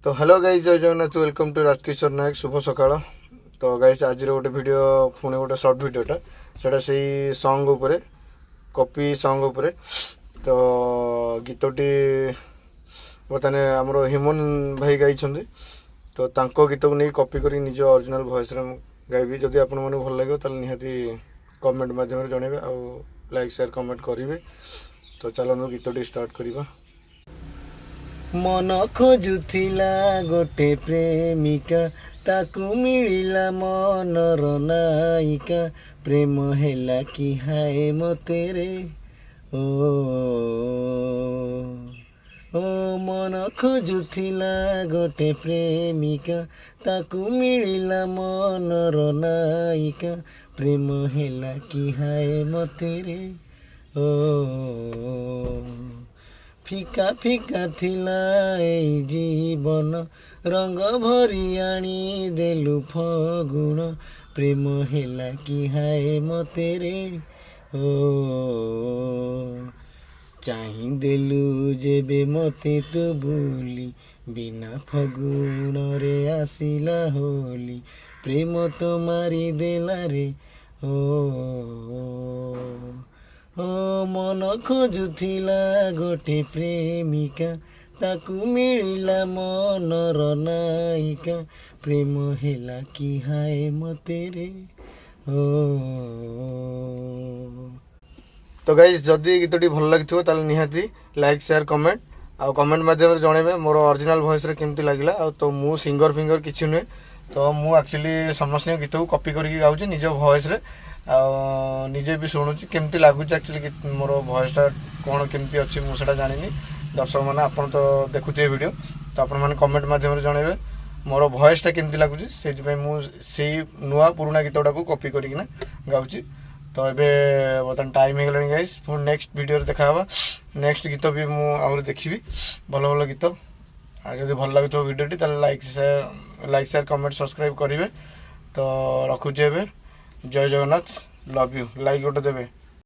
तो hello guys जय Jagannath welcome to Rajkishore नायक शुभ सकाळ। तो गाइज आज गोटे वीडियो पुणी गोटे सर्ट वीडियोटा सेटा से सॉन्ग उपरे कॉपी सॉन्ग उपरे। तो गीतटी बर्तमान आमर हिमन भाई गाई तो तांको गीत को नहीं कॉपी कर निज ओरिजिनल वॉइस रे गाइबी। जदि आपन मन भल लगे ताल निहाती कमेंट माध्यम जनइबे आ लाइक शेयर कमेंट करेंगे। तो चलो गीतटी स्टार्ट करवा। मन खोजुथिला गोटे प्रेमिका ताकू मिलिला मनर नायिका प्रेम हेला कि हाय मते रे ओ ओ मन खोजुथिला गोटे प्रेमिका ताकू मिलिला मनर नायिका प्रेम हेला कि हाय मते रे ओ फिका फिका थिला ए जीवन रंग भरी आनी देलु फगुण प्रेम हेला कि हाय मते रे ओ चाहि देलु जेबे मते तू बुली बिना फगुण रे आसिला होली प्रेम तो मारी देला रे ओ मन खोजुथिला गोटे प्रेमिका ताकू मिलिला मनर नायिका प्रेम हेला कि हाय मते रे ओ। तो गाइस जदि गीतटी भल लगी ताल निहाती लाइक शेयर कमेंट आ कमेंट माध्यम जनइबे मोर ओरिजिनल वॉइस रे केमती लागिला। आ तो मु सिंगर फिंगर किछि नुहे तो मु एक्चुअली समस्त गीत को कॉपी करके गाउछि निज वॉइस रे आ निजे भी शुणुची केमती लगुच एक्चुअली मोर वॉइसटा कौन केमती अच्छी मुझे जानी। दर्शक मैंने आप तो देखुए वीडियो तो आपण मैंने कमेंट माध्यम जनइबे मोर वॉइसटा केमती लगुच से नुआ पुराणा गीत गुड़ा कॉपी करना गाँची। तो ये बर्तमान टाइम हो गला गाइस पुणी नेक्स्ट वीडियो देखा नेक्स्ट गीत भी मुझे देखी भल भल गीत। जब भल लगे वीडियोटी लाइक शेयर कमेंट सब्सक्राइब करेंगे। तो रखुचे जय जगन्नाथ लव यू लाइक गोटे देवे।